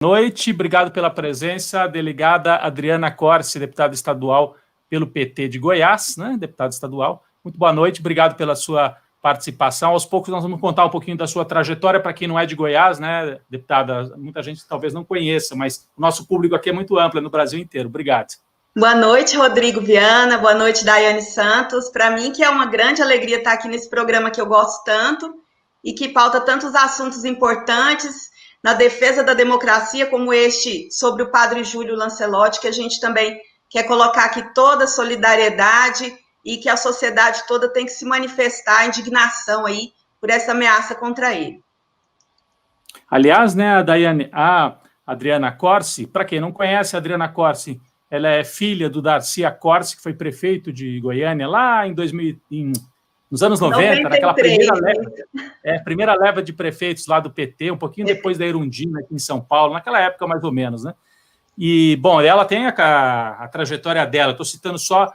Noite, obrigado pela presença, delegada Adriana Corsi, deputada estadual pelo PT de Goiás, né, deputada estadual. Muito boa noite, obrigado pela sua participação. Aos poucos nós vamos contar um pouquinho da sua trajetória, para quem não é de Goiás, né, deputada, muita gente talvez não conheça, mas o nosso público aqui é muito amplo, é no Brasil inteiro. Obrigado. Boa noite, Rodrigo Viana, boa noite, Daiane Santos. Para mim que é uma grande alegria estar aqui nesse programa que eu gosto tanto e que pauta tantos assuntos importantes na defesa da democracia, como este sobre o padre Júlio Lancelotti, que a gente também quer colocar aqui toda a solidariedade e que a sociedade toda tem que se manifestar a indignação aí por essa ameaça contra ele. Aliás, né, a Adriana Corsi, para quem não conhece, a Adriana Corsi, ela é filha do Darcy Corsi, que foi prefeito de Goiânia lá em 2000, nos anos 90, naquela primeira leva de prefeitos lá do PT, um pouquinho depois da Erundina, aqui em São Paulo, naquela época mais ou menos, né? E, bom, ela tem a trajetória dela, estou citando só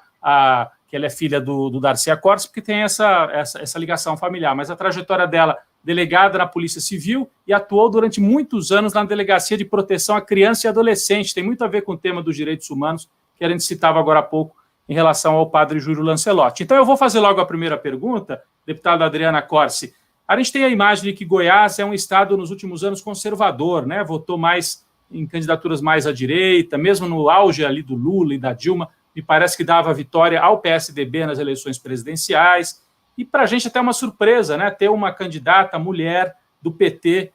que ela é filha do Darcy Corsi, porque tem essa ligação familiar, mas a trajetória dela, delegada na Polícia Civil, e atuou durante muitos anos na Delegacia de Proteção à Criança e Adolescente, tem muito a ver com o tema dos direitos humanos, que a gente citava agora há pouco, em relação ao padre Júlio Lancelotti. Então, eu vou fazer logo a primeira pergunta, deputada Adriana Corsi. A gente tem a imagem de que Goiás é um estado, nos últimos anos, conservador, né? Votou mais em candidaturas mais à direita, mesmo no auge ali do Lula e da Dilma, me parece que dava vitória ao PSDB nas eleições presidenciais. E, para a gente, até uma surpresa, né? Ter uma candidata mulher do PT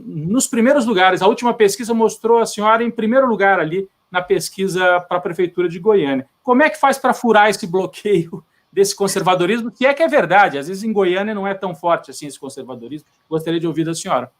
nos primeiros lugares. A última pesquisa mostrou a senhora em primeiro lugar ali, na pesquisa para a Prefeitura de Goiânia. Como é que faz para furar esse bloqueio desse conservadorismo, que é verdade, às vezes em Goiânia não é tão forte assim esse conservadorismo? Gostaria de ouvir da senhora.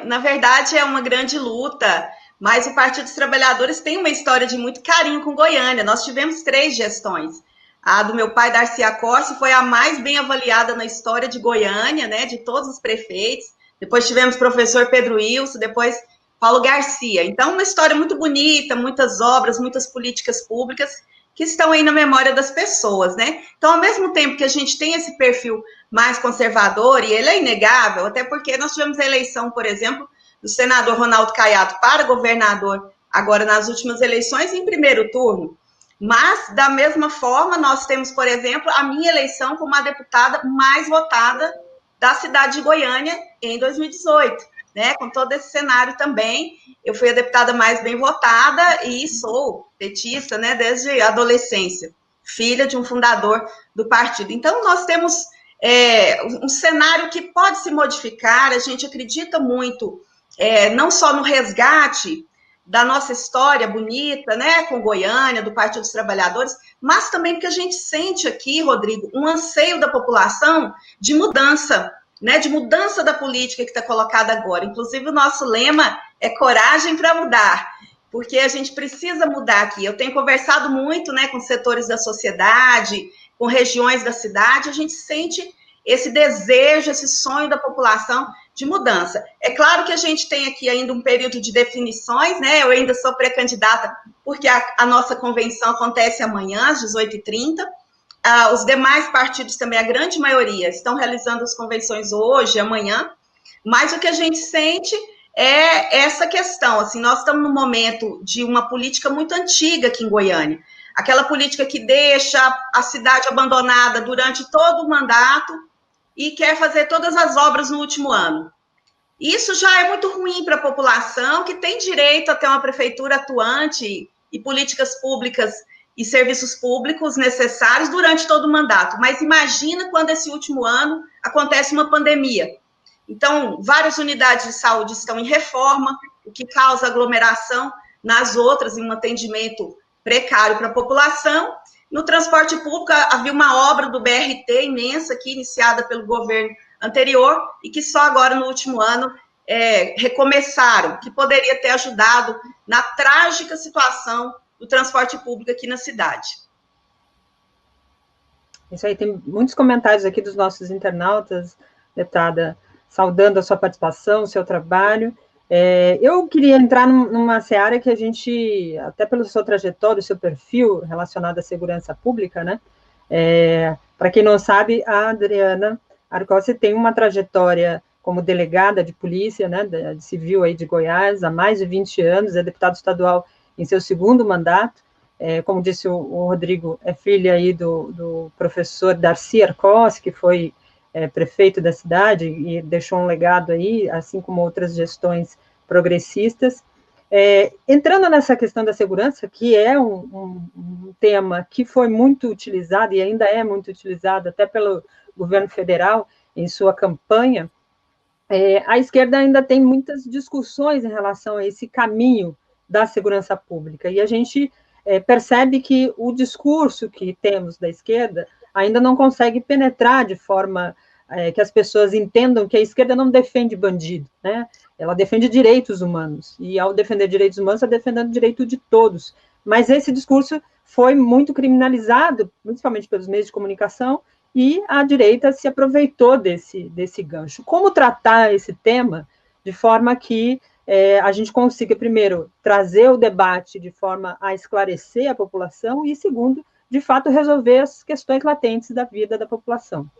Na verdade é uma grande luta, mas o Partido dos Trabalhadores tem uma história de muito carinho com Goiânia. Nós tivemos 3 gestões. A do meu pai, Darcy Corsi, foi a mais bem avaliada na história de Goiânia, né, de todos os prefeitos. Depois tivemos o professor Pedro Wilson, depois Paulo Garcia. Então, uma história muito bonita, muitas obras, muitas políticas públicas que estão aí na memória das pessoas, né? Então, ao mesmo tempo que a gente tem esse perfil mais conservador, e ele é inegável, até porque nós tivemos a eleição, por exemplo, do senador Ronaldo Caiado para governador, agora nas últimas eleições, em primeiro turno. Mas, da mesma forma, nós temos, por exemplo, a minha eleição como a deputada mais votada da cidade de Goiânia em 2018. Né, com todo esse cenário também, eu fui a deputada mais bem votada e sou petista, né, desde a adolescência, filha de um fundador do partido. Então, nós temos um cenário que pode se modificar, a gente acredita muito, não só no resgate da nossa história bonita, né, com Goiânia, do Partido dos Trabalhadores, mas também porque a gente sente aqui, Rodrigo, um anseio da população de mudança, né, de mudança da política que está colocada agora. Inclusive, o nosso lema é coragem para mudar, porque a gente precisa mudar aqui. Eu tenho conversado muito, né, com setores da sociedade, com regiões da cidade, a gente sente esse desejo, esse sonho da população de mudança. É claro que a gente tem aqui ainda um período de definições, né, eu ainda sou pré-candidata, porque a nossa convenção acontece amanhã, às 18h30, os demais partidos também, a grande maioria, estão realizando as convenções hoje, amanhã, mas o que a gente sente é essa questão, assim, nós estamos num momento de uma política muito antiga aqui em Goiânia, aquela política que deixa a cidade abandonada durante todo o mandato e quer fazer todas as obras no último ano. Isso já é muito ruim para a população, que tem direito a ter uma prefeitura atuante e políticas públicas e serviços públicos necessários durante todo o mandato. Mas imagina quando esse último ano acontece uma pandemia. Então, várias unidades de saúde estão em reforma, o que causa aglomeração nas outras, em um atendimento precário para a população. No transporte público, havia uma obra do BRT imensa aqui, iniciada pelo governo anterior, e que só agora, no último ano, recomeçaram, que poderia ter ajudado na trágica situação do transporte público aqui na cidade. Isso aí, tem muitos comentários aqui dos nossos internautas, deputada, saudando a sua participação, o seu trabalho. Eu queria entrar numa seara que a gente, até pela sua trajetória, o seu perfil relacionado à segurança pública, né? Para quem não sabe, a Adriana Corsi tem uma trajetória como delegada de polícia, né, de civil aí de Goiás, há mais de 20 anos, é deputado estadual em seu segundo mandato. Como disse o Rodrigo, é filha aí do professor Darcy Arcos, que foi prefeito da cidade e deixou um legado aí, assim como outras gestões progressistas. Entrando nessa questão da segurança, que é um tema que foi muito utilizado e ainda é muito utilizado até pelo governo federal em sua campanha, a esquerda ainda tem muitas discussões em relação a esse caminho da segurança pública, e a gente percebe que o discurso que temos da esquerda ainda não consegue penetrar de forma que as pessoas entendam que a esquerda não defende bandido, né? Ela defende direitos humanos, e ao defender direitos humanos, está defendendo o direito de todos. Mas esse discurso foi muito criminalizado, principalmente pelos meios de comunicação, e a direita se aproveitou desse gancho. Como tratar esse tema de forma que a gente consiga, primeiro, trazer o debate de forma a esclarecer a população e, segundo, de fato, resolver as questões latentes da vida da população?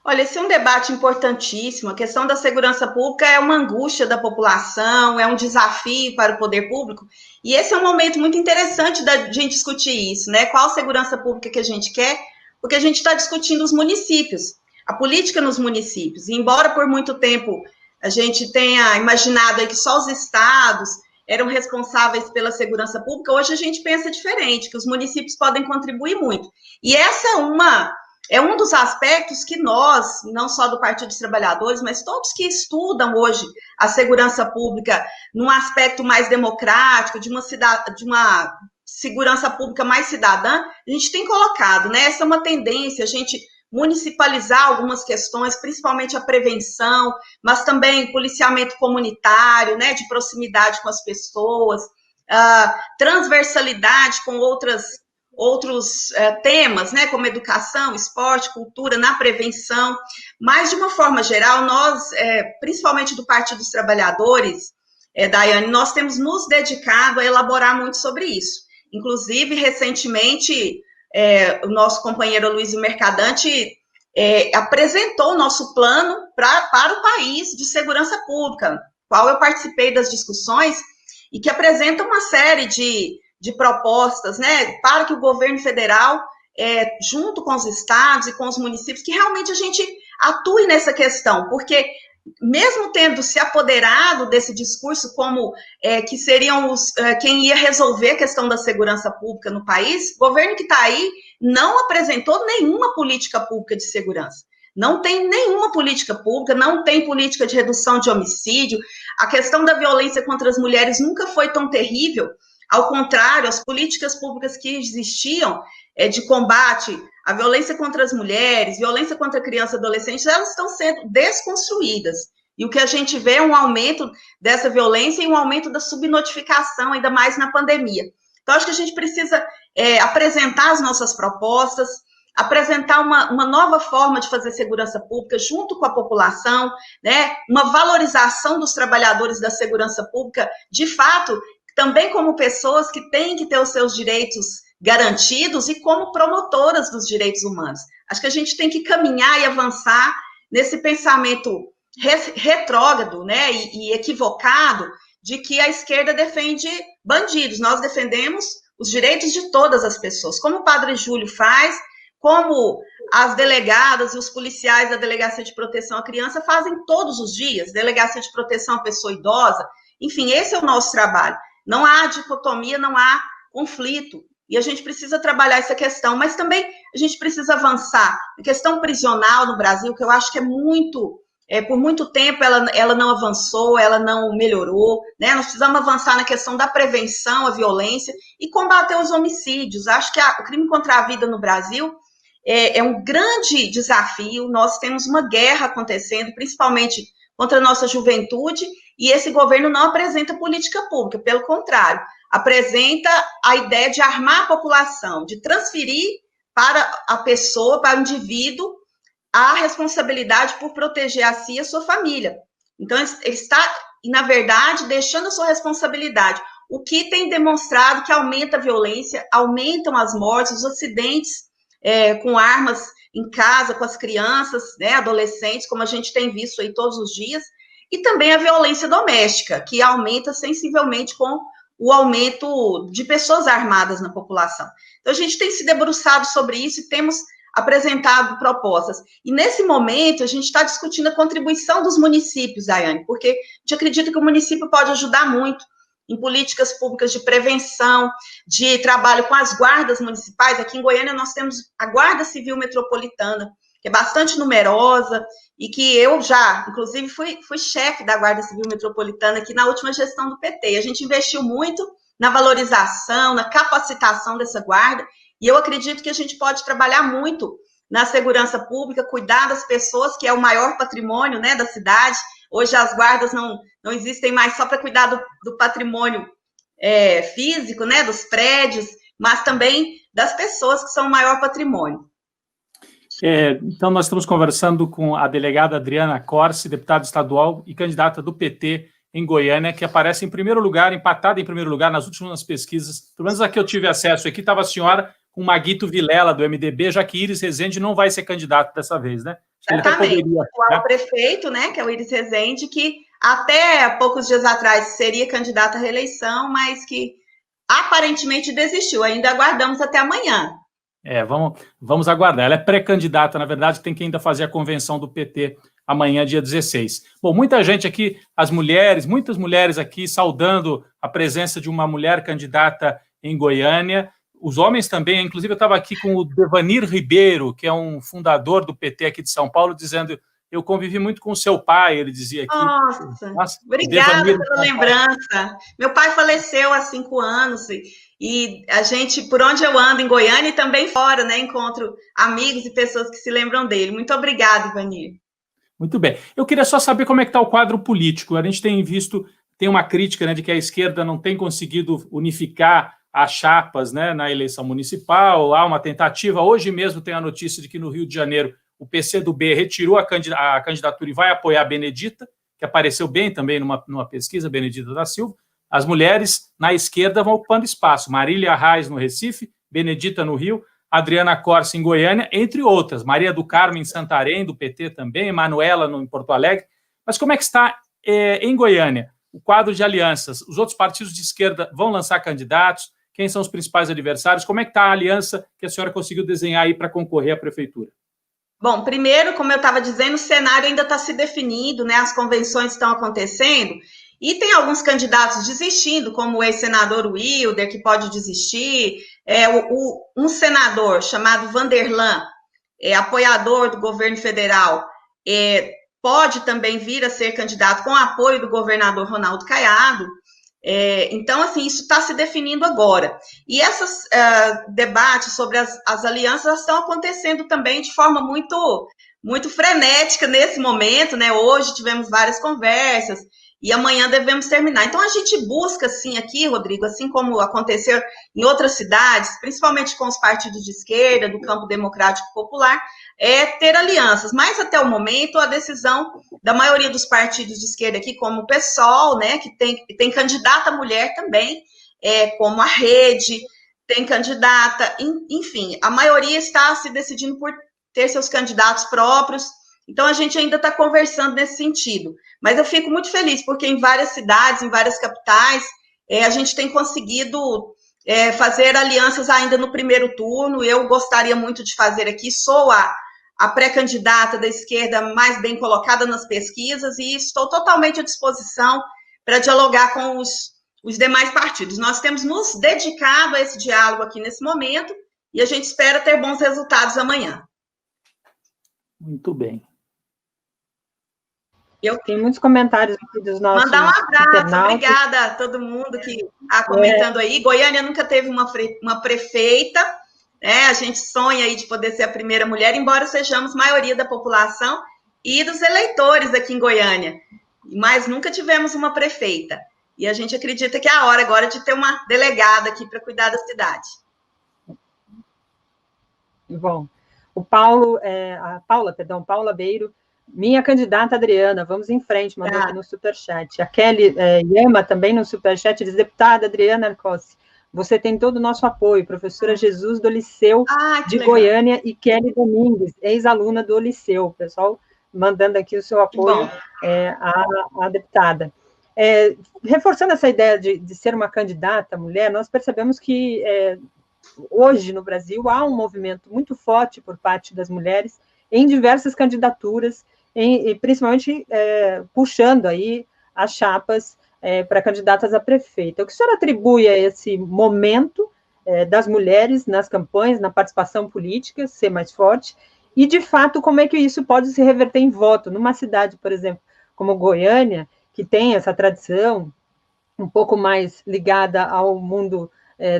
Olha, esse é um debate importantíssimo. A questão da segurança pública é uma angústia da população, é um desafio para o poder público, e esse é um momento muito interessante da gente discutir isso, né? Qual segurança pública que a gente quer, porque a gente está discutindo os municípios, a política nos municípios. E embora por muito tempo a gente tenha imaginado aí que só os estados eram responsáveis pela segurança pública, hoje a gente pensa diferente, que os municípios podem contribuir muito. E essa é um dos aspectos que nós, não só do Partido dos Trabalhadores, mas todos que estudam hoje a segurança pública num aspecto mais democrático, de uma segurança pública mais cidadã, a gente tem colocado, né? Essa é uma tendência, a gente municipalizar algumas questões, principalmente a prevenção, mas também policiamento comunitário, né? De proximidade com as pessoas, transversalidade com outros temas, né, como educação, esporte, cultura, na prevenção, mas de uma forma geral, nós, principalmente do Partido dos Trabalhadores, Daiane, nós temos nos dedicado a elaborar muito sobre isso. Inclusive, recentemente, o nosso companheiro Luiz Mercadante apresentou o nosso plano para o país de segurança pública, qual eu participei das discussões, e que apresenta uma série de propostas, né, para que o governo federal, junto com os estados e com os municípios, que realmente a gente atue nessa questão, porque mesmo tendo se apoderado desse discurso como que seriam quem ia resolver a questão da segurança pública no país, o governo que está aí não apresentou nenhuma política pública de segurança. Não tem nenhuma política pública, não tem política de redução de homicídio. A questão da violência contra as mulheres nunca foi tão terrível. Ao contrário, as políticas públicas que existiam de combate à violência contra as mulheres, violência contra crianças e adolescentes, elas estão sendo desconstruídas. E o que a gente vê é um aumento dessa violência e um aumento da subnotificação, ainda mais na pandemia. Então, acho que a gente precisa apresentar as nossas propostas, apresentar uma nova forma de fazer segurança pública junto com a população, né? Uma valorização dos trabalhadores da segurança pública, de fato, também como pessoas que têm que ter os seus direitos garantidos e como promotoras dos direitos humanos. Acho que a gente tem que caminhar e avançar nesse pensamento retrógrado, né, e equivocado de que a esquerda defende bandidos. Nós defendemos os direitos de todas as pessoas, como o Padre Júlio faz, como as delegadas e os policiais da Delegacia de Proteção à Criança fazem todos os dias, Delegacia de Proteção à Pessoa Idosa, enfim, esse é o nosso trabalho. Não há dicotomia, não há conflito, e a gente precisa trabalhar essa questão, mas também a gente precisa avançar. A questão prisional no Brasil, que eu acho que por muito tempo ela não avançou, ela não melhorou, né? Nós precisamos avançar na questão da prevenção à violência e combater os homicídios. Acho que o crime contra a vida no Brasil é um grande desafio. Nós temos uma guerra acontecendo, principalmente contra a nossa juventude, e esse governo não apresenta política pública, pelo contrário, apresenta a ideia de armar a população, de transferir para a pessoa, para o indivíduo, a responsabilidade por proteger a si e a sua família. Então, ele está, na verdade, deixando a sua responsabilidade, o que tem demonstrado que aumenta a violência, aumentam as mortes, os acidentes com armas em casa com as crianças, né, adolescentes, como a gente tem visto aí todos os dias, e também a violência doméstica, que aumenta sensivelmente com o aumento de pessoas armadas na população. Então, a gente tem se debruçado sobre isso e temos apresentado propostas. E, nesse momento, a gente está discutindo a contribuição dos municípios, Daiane, porque a gente acredita que o município pode ajudar muito em políticas públicas de prevenção, de trabalho com as guardas municipais. Aqui em Goiânia, nós temos a Guarda Civil Metropolitana, que é bastante numerosa, e que eu já, inclusive, fui chefe da Guarda Civil Metropolitana aqui na última gestão do PT. A gente investiu muito na valorização, na capacitação dessa guarda, e eu acredito que a gente pode trabalhar muito na segurança pública, cuidar das pessoas, que é o maior patrimônio, né, da cidade. Hoje as guardas não existem mais só para cuidar do patrimônio físico, né, dos prédios, mas também das pessoas, que são o maior patrimônio. Então, nós estamos conversando com a delegada Adriana Corsi, deputada estadual e candidata do PT em Goiânia, que aparece em primeiro lugar, empatada em primeiro lugar nas últimas pesquisas. Pelo menos a que eu tive acesso aqui, estava a senhora com Maguito Vilela, do MDB, já que Iris Rezende não vai ser candidato dessa vez, né? Exatamente. O atual prefeito, né, que é o Iris Rezende, que até poucos dias atrás seria candidato à reeleição, mas que aparentemente desistiu. Ainda aguardamos até amanhã. Vamos aguardar. Ela é pré-candidata, na verdade, tem que ainda fazer a convenção do PT amanhã, dia 16. Bom, muita gente aqui, muitas mulheres aqui saudando a presença de uma mulher candidata em Goiânia. Os homens também, inclusive eu estava aqui com o Devanir Ribeiro, que é um fundador do PT aqui de São Paulo, dizendo: eu convivi muito com o seu pai, ele dizia aqui. Nossa, obrigada pela lembrança. Meu pai faleceu há 5 anos, e a gente, por onde eu ando em Goiânia e também fora, né, encontro amigos e pessoas que se lembram dele. Muito obrigada, Ivanir. Muito bem. Eu queria só saber como é que está o quadro político. A gente tem uma crítica, né, de que a esquerda não tem conseguido unificar as chapas, né, na eleição municipal. Há uma tentativa. Hoje mesmo tem a notícia de que no Rio de Janeiro o PCdoB retirou a candidatura e vai apoiar a Benedita, que apareceu bem também numa pesquisa, Benedita da Silva. As mulheres na esquerda vão ocupando espaço. Marília Reis no Recife, Benedita no Rio, Adriana Corsi em Goiânia, entre outras. Maria do Carmo em Santarém, do PT também, Manuela em Porto Alegre. Mas como é que está em Goiânia o quadro de alianças? Os outros partidos de esquerda vão lançar candidatos? Quem são os principais adversários? Como é que está a aliança que a senhora conseguiu desenhar aí para concorrer à prefeitura? Bom, primeiro, como eu estava dizendo, o cenário ainda está se definindo, né? As convenções estão acontecendo, e tem alguns candidatos desistindo, como o ex-senador Wilder, que pode desistir, um senador chamado Vanderlan, apoiador do governo federal, pode também vir a ser candidato com apoio do governador Ronaldo Caiado. Então, assim, isso está se definindo agora. E esses debates sobre as alianças estão acontecendo também de forma muito, muito frenética nesse momento, né? Hoje tivemos várias conversas e amanhã devemos terminar. Então, a gente busca, assim, aqui, Rodrigo, assim como aconteceu em outras cidades, principalmente com os partidos de esquerda, do campo democrático popular, ter alianças. Mas, até o momento, a decisão da maioria dos partidos de esquerda aqui, como o PSOL, né, que tem candidata mulher também, como a Rede, tem candidata, enfim, a maioria está se decidindo por ter seus candidatos próprios. Então, a gente ainda está conversando nesse sentido. Mas eu fico muito feliz, porque em várias cidades, em várias capitais, a gente tem conseguido fazer alianças ainda no primeiro turno. Eu gostaria muito de fazer aqui, sou a pré-candidata da esquerda mais bem colocada nas pesquisas, e estou totalmente à disposição para dialogar com os demais partidos. Nós temos nos dedicado a esse diálogo aqui nesse momento, e a gente espera ter bons resultados amanhã. Muito bem. Tem muitos comentários aqui dos nossos Mandar um abraço, internautas. Obrigada a todo mundo que está comentando aí. Goiânia nunca teve uma prefeita, né? A gente sonha aí de poder ser a primeira mulher, embora sejamos maioria da população e dos eleitores aqui em Goiânia, mas nunca tivemos uma prefeita. E a gente acredita que é a hora agora de ter uma delegada aqui para cuidar da cidade. Bom, Paula Beiro, minha candidata Adriana, vamos em frente, mandou aqui no superchat. A Kelly Yama também no superchat, diz: deputada Adriana Corsi, você tem todo o nosso apoio, professora Jesus do Liceu de legal. Goiânia e Kelly Domingues, ex-aluna do Liceu, pessoal mandando aqui o seu apoio à deputada. Reforçando essa ideia de ser uma candidata mulher, nós percebemos que hoje no Brasil há um movimento muito forte por parte das mulheres em diversas candidaturas, e principalmente puxando aí as chapas para candidatas a prefeita. O que a senhora atribui a esse momento das mulheres nas campanhas, na participação política, ser mais forte, e, de fato, como é que isso pode se reverter em voto? Numa cidade, por exemplo, como Goiânia, que tem essa tradição um pouco mais ligada ao mundo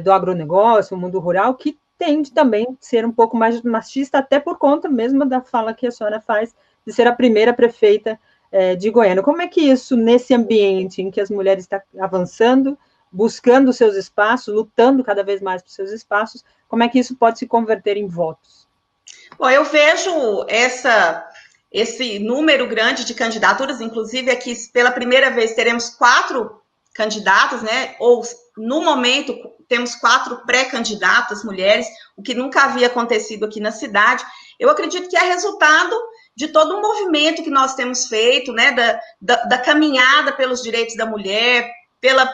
do agronegócio, o mundo rural, que tende também a ser um pouco mais machista, até por conta mesmo da fala que a senhora faz de ser a primeira prefeita de Goiânia. Como é que isso, nesse ambiente em que as mulheres estão avançando, buscando seus espaços, lutando cada vez mais por seus espaços, como é que isso pode se converter em votos? Bom, eu vejo esse número grande de candidaturas, inclusive aqui pela primeira vez teremos 4 candidatas, né? Ou no momento temos 4 pré-candidatas mulheres, o que nunca havia acontecido aqui na cidade. Eu acredito que é resultado de todo um movimento que nós temos feito, né? Da caminhada pelos direitos da mulher, pela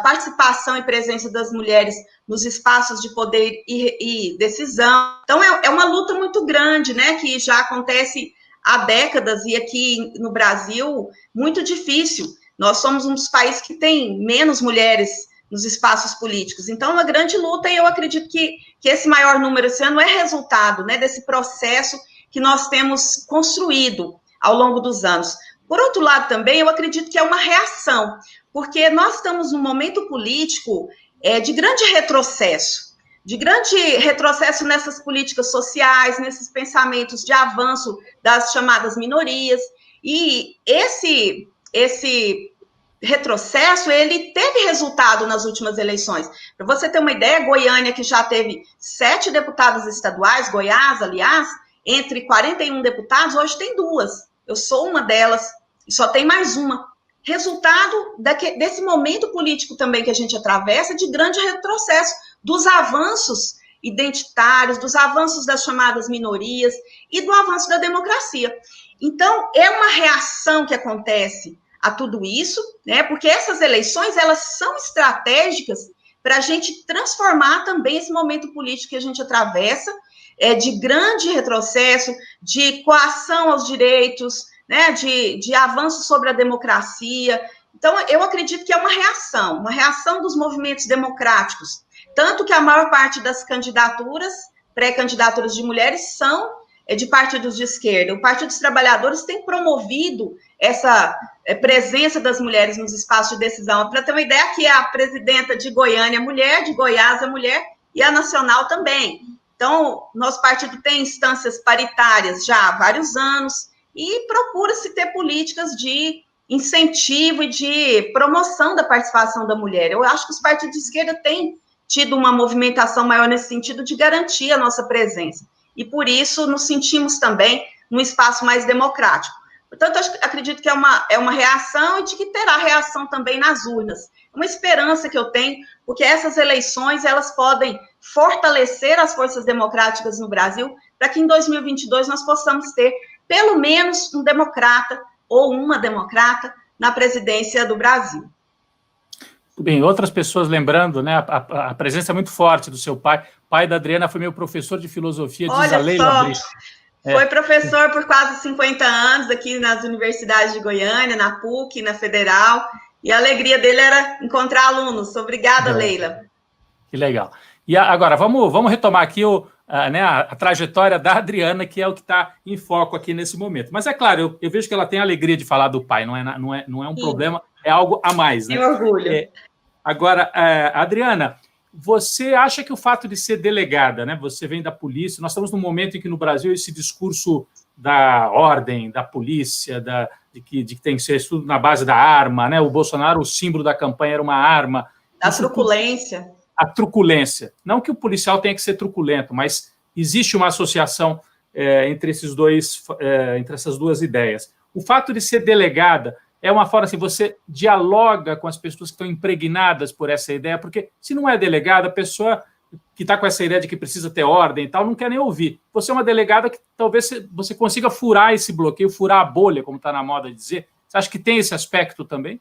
participação e presença das mulheres nos espaços de poder e decisão. Então, é uma luta muito grande, né, que já acontece há décadas, e aqui no Brasil, muito difícil. Nós somos um dos países que tem menos mulheres nos espaços políticos. Então, é uma grande luta, e eu acredito que esse maior número esse ano é resultado, né, desse processo que nós temos construído ao longo dos anos. Por outro lado, também, eu acredito que é uma reação, porque nós estamos num momento político de grande retrocesso nessas políticas sociais, nesses pensamentos de avanço das chamadas minorias, e esse retrocesso, ele teve resultado nas últimas eleições. Para você ter uma ideia, Goiânia, que já teve 7 deputadas estaduais, Goiás, aliás, entre 41 deputados, hoje tem 2. Eu sou uma delas, e só tem mais uma. Resultado desse momento político também que a gente atravessa, de grande retrocesso, dos avanços identitários, dos avanços das chamadas minorias e do avanço da democracia. Então, é uma reação que acontece a tudo isso, né? Porque essas eleições, elas são estratégicas para a gente transformar também esse momento político que a gente atravessa, de grande retrocesso, de coação aos direitos, né, de avanço sobre a democracia. Então, eu acredito que é uma reação dos movimentos democráticos, tanto que a maior parte das candidaturas, pré-candidaturas de mulheres, são de partidos de esquerda. O Partido dos Trabalhadores tem promovido essa presença das mulheres nos espaços de decisão. Para ter uma ideia, que a presidenta de Goiânia é mulher, de Goiás é mulher, e a nacional também. Então, nosso partido tem instâncias paritárias já há vários anos, e procura-se ter políticas de incentivo e de promoção da participação da mulher. Eu acho que os partidos de esquerda têm tido uma movimentação maior nesse sentido de garantir a nossa presença. E, por isso, nos sentimos também num espaço mais democrático. Portanto, eu acredito que é uma reação, e de que terá reação também nas urnas. Uma esperança que eu tenho, porque essas eleições, elas podem fortalecer as forças democráticas no Brasil, para que em 2022 nós possamos ter pelo menos um democrata ou uma democrata na presidência do Brasil. Bem, outras pessoas lembrando, né, a presença muito forte do seu pai. O pai da Adriana foi meu professor de filosofia, diz a Leila Brito. Foi professor por quase 50 anos aqui nas universidades de Goiânia, na PUC, na Federal, e a alegria dele era encontrar alunos. Obrigada, Leila. Que legal. E agora, vamos retomar aqui a trajetória da Adriana, que é o que está em foco aqui nesse momento. Mas é claro, eu vejo que ela tem a alegria de falar do pai, não é um problema, é algo a mais, né? Tem orgulho. Agora, Adriana, você acha que o fato de ser delegada, né? Você vem da polícia, nós estamos num momento em que no Brasil esse discurso da ordem, da polícia, de que tem que ser tudo na base da arma, né? O Bolsonaro, o símbolo da campanha era uma arma. Da truculência. A truculência. Não que o policial tenha que ser truculento, mas existe uma associação entre essas duas ideias. O fato de ser delegada é uma forma assim, você dialoga com as pessoas que estão impregnadas por essa ideia, porque se não é delegada, a pessoa que está com essa ideia de que precisa ter ordem e tal, não quer nem ouvir. Você é uma delegada que talvez você consiga furar esse bloqueio, furar a bolha, como está na moda dizer. Você acha que tem esse aspecto também?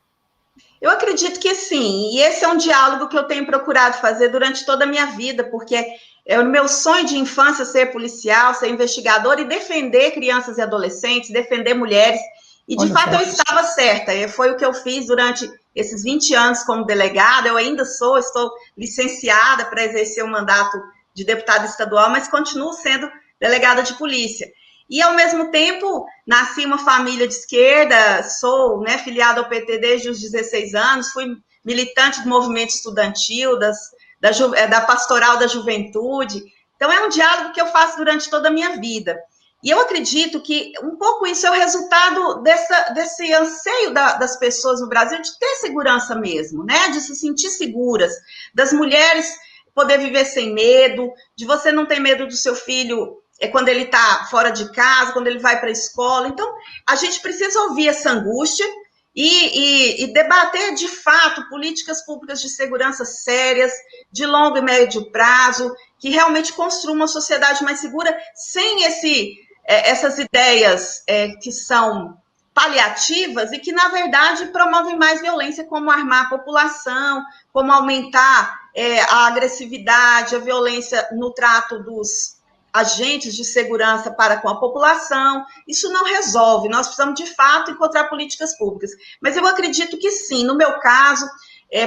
Eu acredito que sim, e esse é um diálogo que eu tenho procurado fazer durante toda a minha vida, porque é o meu sonho de infância ser policial, ser investigador e defender crianças e adolescentes, defender mulheres, e de fato eu estava certa, foi o que eu fiz durante esses 20 anos como delegada, eu ainda estou licenciada para exercer o mandato de deputada estadual, mas continuo sendo delegada de polícia. E, ao mesmo tempo, nasci em uma família de esquerda, sou filiada ao PT desde os 16 anos, fui militante do movimento estudantil, da pastoral da juventude. Então, é um diálogo que eu faço durante toda a minha vida. E eu acredito que um pouco isso é o resultado desse anseio das pessoas no Brasil de ter segurança mesmo, né? De se sentir seguras, das mulheres poder viver sem medo, de você não ter medo do seu filho quando ele está fora de casa, quando ele vai para a escola. Então, a gente precisa ouvir essa angústia e debater, de fato, políticas públicas de segurança sérias, de longo e médio prazo, que realmente construam uma sociedade mais segura, sem essas ideias que são paliativas e que, na verdade, promovem mais violência, como armar a população, como aumentar a agressividade, a violência no trato dos agentes de segurança para com a população. Isso não resolve, nós precisamos de fato encontrar políticas públicas, mas eu acredito que sim. No meu caso,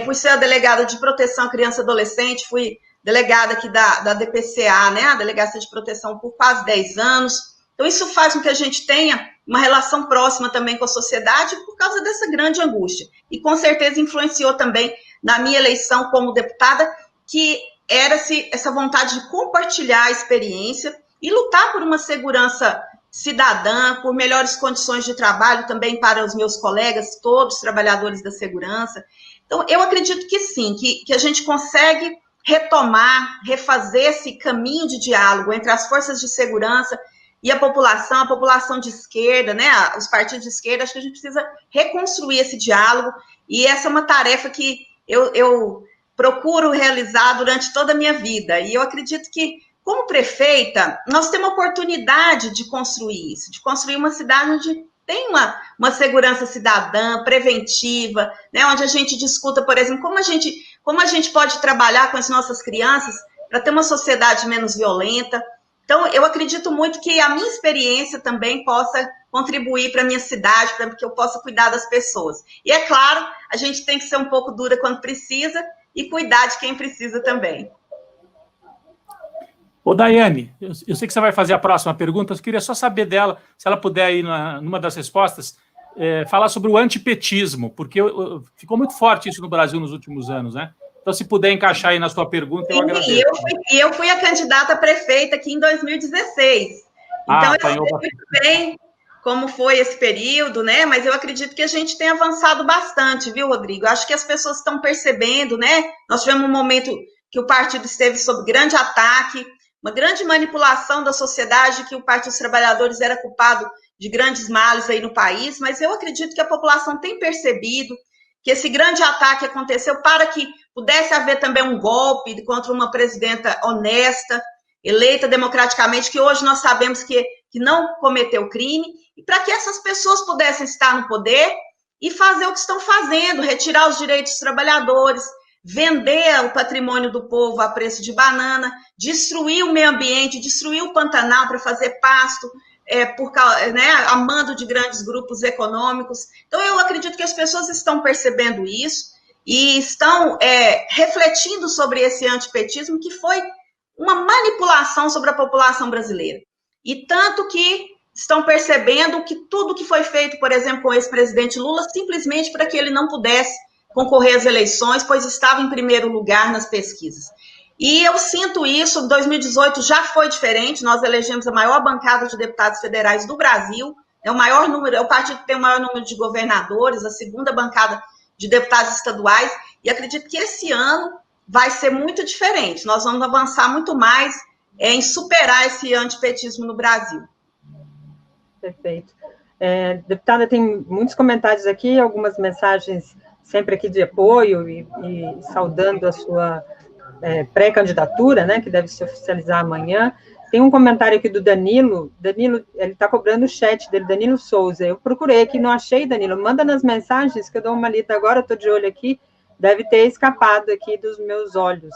por ser a delegada de proteção à criança e adolescente, fui delegada aqui da DPCA, né, a Delegacia de Proteção, por quase 10 anos, então isso faz com que a gente tenha uma relação próxima também com a sociedade por causa dessa grande angústia, e com certeza influenciou também na minha eleição como deputada, que era essa vontade de compartilhar a experiência e lutar por uma segurança cidadã, por melhores condições de trabalho também para os meus colegas, todos trabalhadores da segurança. Então, eu acredito que sim, que a gente consegue retomar, refazer esse caminho de diálogo entre as forças de segurança e a população de esquerda, né, os partidos de esquerda. Acho que a gente precisa reconstruir esse diálogo, e essa é uma tarefa que eu procuro realizar durante toda a minha vida, e eu acredito que, como prefeita, nós temos a oportunidade de construir isso, de construir uma cidade onde tem uma segurança cidadã, preventiva, né, onde a gente discuta, por exemplo, como a gente pode trabalhar com as nossas crianças para ter uma sociedade menos violenta. Então, eu acredito muito que a minha experiência também possa contribuir para a minha cidade, para que eu possa cuidar das pessoas. E, é claro, a gente tem que ser um pouco dura quando precisa, e cuidar de quem precisa também. Ô, Daiane, eu sei que você vai fazer a próxima pergunta, eu queria só saber dela, se ela puder ir numa das respostas, falar sobre o antipetismo, porque ficou muito forte isso no Brasil nos últimos anos, né? Então, se puder encaixar aí na sua pergunta, eu agradeço. Eu fui a candidata a prefeita aqui em 2016. Então, eu sei muito bem como foi esse período, né? Mas eu acredito que a gente tem avançado bastante, viu, Rodrigo? Acho que as pessoas estão percebendo, né? Nós tivemos um momento que o partido esteve sob grande ataque, uma grande manipulação da sociedade, que o Partido dos Trabalhadores era culpado de grandes males aí no país, mas eu acredito que a população tem percebido que esse grande ataque aconteceu para que pudesse haver também um golpe contra uma presidenta honesta, eleita democraticamente, que hoje nós sabemos que não cometeu crime, e para que essas pessoas pudessem estar no poder e fazer o que estão fazendo, retirar os direitos dos trabalhadores, vender o patrimônio do povo a preço de banana, destruir o meio ambiente, destruir o Pantanal para fazer pasto, a mando de grandes grupos econômicos. Então, eu acredito que as pessoas estão percebendo isso e estão refletindo sobre esse antipetismo, que foi uma manipulação sobre a população brasileira. E tanto que estão percebendo que tudo que foi feito, por exemplo, com o ex-presidente Lula, simplesmente para que ele não pudesse concorrer às eleições, pois estava em primeiro lugar nas pesquisas. E eu sinto isso. Em 2018 já foi diferente, nós elegemos a maior bancada de deputados federais do Brasil, é o partido que tem o maior número de governadores, a segunda bancada de deputados estaduais, e acredito que esse ano vai ser muito diferente, nós vamos avançar muito mais em superar esse antipetismo no Brasil. Perfeito. Deputada, tem muitos comentários aqui, algumas mensagens sempre aqui de apoio e saudando a sua pré-candidatura, né, que deve se oficializar amanhã. Tem um comentário aqui do Danilo, ele está cobrando o chat dele, Danilo Souza. Eu procurei aqui, não achei, Danilo. Manda nas mensagens, que eu dou uma lida agora, estou de olho aqui, deve ter escapado aqui dos meus olhos.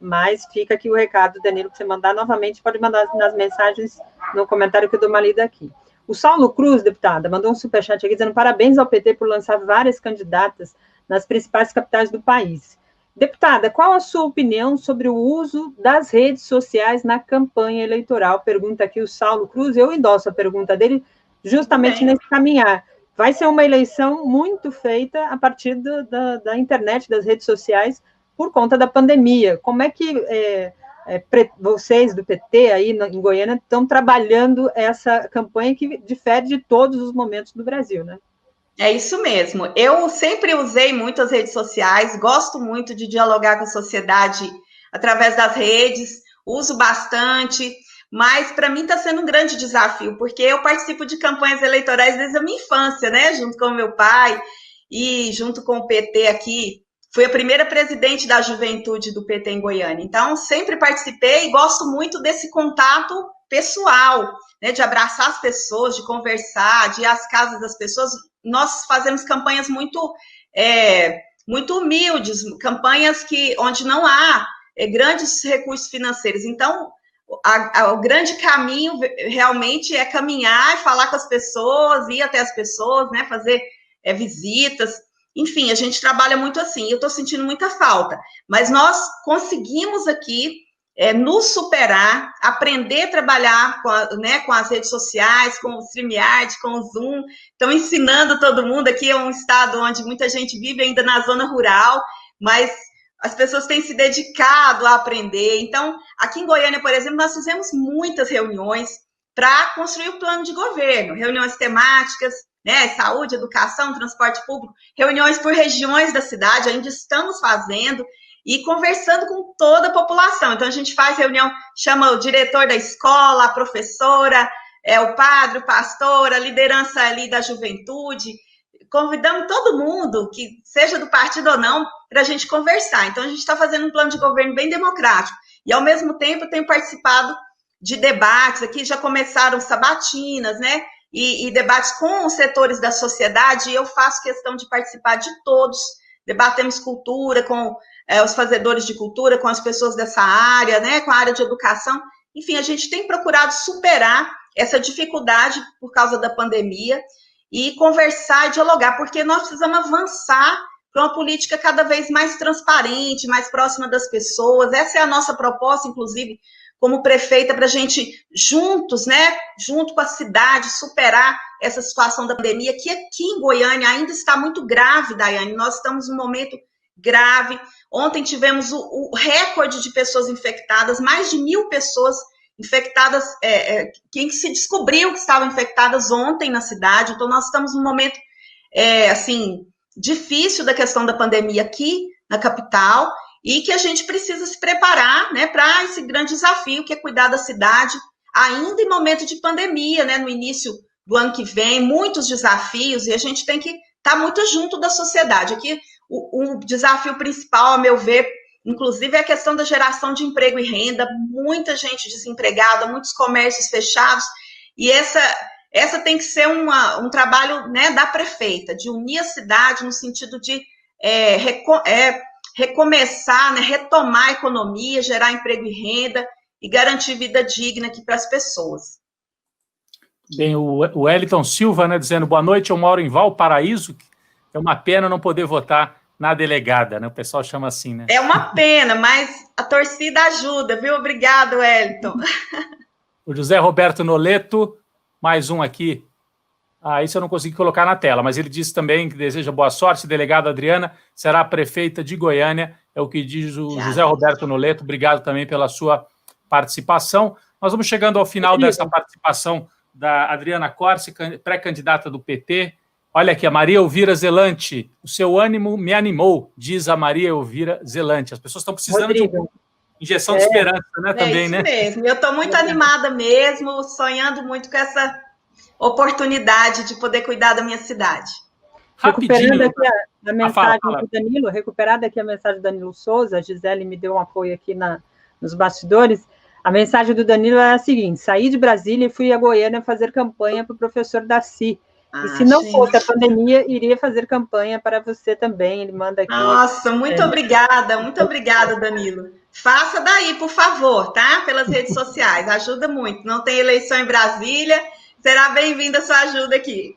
Mas fica aqui o recado, Danilo, para você mandar novamente, pode mandar nas mensagens, no comentário que eu dou uma lida aqui. O Saulo Cruz, deputada, mandou um superchat aqui dizendo parabéns ao PT por lançar várias candidatas nas principais capitais do país. Deputada, qual a sua opinião sobre o uso das redes sociais na campanha eleitoral? Pergunta aqui o Saulo Cruz, eu endosso a pergunta dele justamente nesse caminhar. Vai ser uma eleição muito feita a partir da internet, das redes sociais, por conta da pandemia. Como é que vocês do PT aí em Goiânia estão trabalhando essa campanha que difere de todos os momentos do Brasil, né? É isso mesmo. Eu sempre usei muito as redes sociais, gosto muito de dialogar com a sociedade através das redes, uso bastante, mas para mim está sendo um grande desafio, porque eu participo de campanhas eleitorais desde a minha infância, né? Junto com o meu pai e junto com o PT aqui. Fui a primeira presidente da juventude do PT em Goiânia. Então, sempre participei e gosto muito desse contato pessoal, né? De abraçar as pessoas, de conversar, de ir às casas das pessoas. Nós fazemos campanhas muito humildes, campanhas onde não há grandes recursos financeiros. Então, o grande caminho realmente é caminhar e falar com as pessoas, ir até as pessoas, né, fazer visitas. Enfim, a gente trabalha muito assim. Eu estou sentindo muita falta, mas nós conseguimos aqui nos superar, aprender a trabalhar com as redes sociais, com o StreamYard, com o Zoom. Estão ensinando todo mundo. Aqui é um estado onde muita gente vive ainda na zona rural, mas as pessoas têm se dedicado a aprender. Então, aqui em Goiânia, por exemplo, nós fizemos muitas reuniões para construir o plano de governo, reuniões temáticas, né, saúde, educação, transporte público, reuniões por regiões da cidade, ainda estamos fazendo, e conversando com toda a população. Então, a gente faz reunião, chama o diretor da escola, a professora, o padre, o pastor, a liderança ali da juventude, convidamos todo mundo, que seja do partido ou não, para a gente conversar. Então, a gente está fazendo um plano de governo bem democrático. E, ao mesmo tempo, eu tenho participado de debates aqui, já começaram sabatinas, né? E debates com os setores da sociedade, e eu faço questão de participar de todos. Debatemos cultura com os fazedores de cultura, com as pessoas dessa área, né, com a área de educação. Enfim, a gente tem procurado superar essa dificuldade por causa da pandemia e conversar e dialogar, porque nós precisamos avançar para uma política cada vez mais transparente, mais próxima das pessoas. Essa é a nossa proposta, inclusive, como prefeita, para a gente juntos, né, junto com a cidade, superar essa situação da pandemia, que aqui em Goiânia ainda está muito grave, Daiane. Nós estamos num momento grave. Ontem tivemos o recorde de pessoas infectadas, mais de 1.000 pessoas infectadas, quem se descobriu que estavam infectadas ontem na cidade. Então, nós estamos num momento, assim, difícil da questão da pandemia aqui na capital, e que a gente precisa se preparar, né, para esse grande desafio, que é cuidar da cidade, ainda em momento de pandemia, né, no início do ano que vem, muitos desafios, e a gente tem que estar muito junto da sociedade. Aqui, o desafio principal, a meu ver, inclusive, é a questão da geração de emprego e renda, muita gente desempregada, muitos comércios fechados, e essa tem que ser um trabalho, né, da prefeita, de unir a cidade no sentido de recomeçar, né, retomar a economia, gerar emprego e renda e garantir vida digna aqui para as pessoas. Bem, o Wellington Silva, né, dizendo boa noite, eu moro em Valparaíso, é uma pena não poder votar na delegada, né? O pessoal chama assim, né? É uma pena, mas a torcida ajuda, viu? Obrigado, Wellington. O José Roberto Noleto, mais um aqui. Isso eu não consegui colocar na tela, mas ele disse também que deseja boa sorte. Delegada Adriana será a prefeita de Goiânia, é o que diz o José Roberto Noleto. Obrigado também pela sua participação. Nós vamos chegando ao final dessa participação da Adriana Corsi, pré-candidata do PT. Olha aqui, a Maria Elvira Zelante. O seu ânimo me animou, diz a Maria Elvira Zelante. As pessoas estão precisando de uma injeção de esperança, né? Também, isso né? Mesmo. Eu estou muito animada mesmo, sonhando muito com essa oportunidade de poder cuidar da minha cidade. Recuperando aqui a mensagem do Danilo, recuperada aqui a mensagem do Danilo Souza, a Gisele me deu um apoio aqui nos bastidores. A mensagem do Danilo é a seguinte: saí de Brasília e fui a Goiânia fazer campanha para o professor Darcy. E se não fosse a pandemia, iria fazer campanha para você também. Ele manda aqui. Nossa, muito obrigada, Danilo. Faça daí, por favor, tá? Pelas redes sociais, ajuda muito. Não tem eleição em Brasília, será bem-vinda a sua ajuda aqui.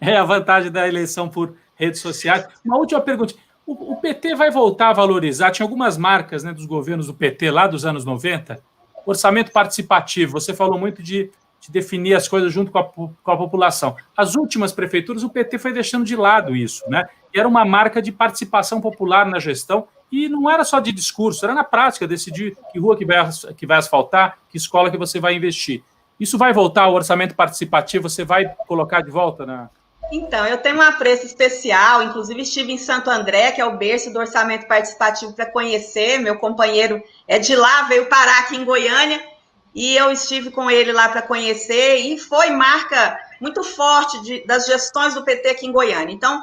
É a vantagem da eleição por redes sociais. Uma última pergunta. O PT vai voltar a valorizar? Tinha algumas marcas, né, dos governos do PT lá dos anos 90. Orçamento participativo. Você falou muito de definir as coisas junto com a população. As últimas prefeituras, o PT foi deixando de lado isso, né? E era uma marca de participação popular na gestão, e não era só de discurso, era na prática, decidir que rua que vai asfaltar, que escola que você vai investir. Isso vai voltar, o orçamento participativo, você vai colocar de volta na... Então, eu tenho um apreço especial, inclusive estive em Santo André, que é o berço do orçamento participativo, para conhecer. Meu companheiro é de lá, veio parar aqui em Goiânia, e eu estive com ele lá para conhecer, e foi marca muito forte das gestões do PT aqui em Goiânia. Então,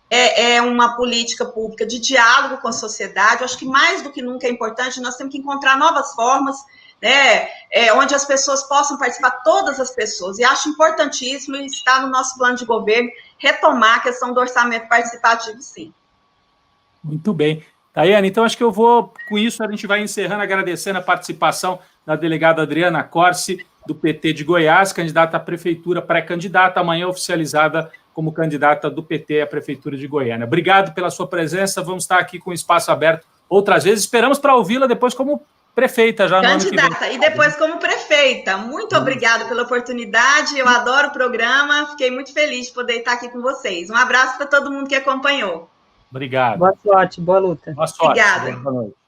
é uma política pública de diálogo com a sociedade. Eu acho que mais do que nunca é importante, nós temos que encontrar novas formas, né, onde as pessoas possam participar, todas as pessoas, e acho importantíssimo estar no nosso plano de governo, retomar a questão do orçamento participativo, sim. Muito bem. Tayane, então acho que eu vou, com isso, a gente vai encerrando, agradecendo a participação da delegada Adriana Corsi, do PT de Goiás, candidata à prefeitura, pré-candidata, amanhã oficializada como candidata do PT à prefeitura de Goiânia. Obrigado pela sua presença, vamos estar aqui com o espaço aberto outras vezes, esperamos para ouvi-la depois como prefeita já no ano que vem. Candidata, e depois como prefeita. Muito obrigada pela oportunidade, eu adoro o programa, fiquei muito feliz de poder estar aqui com vocês. Um abraço para todo mundo que acompanhou. Obrigado. Boa sorte, boa luta. Boa sorte. Obrigada. Boa noite.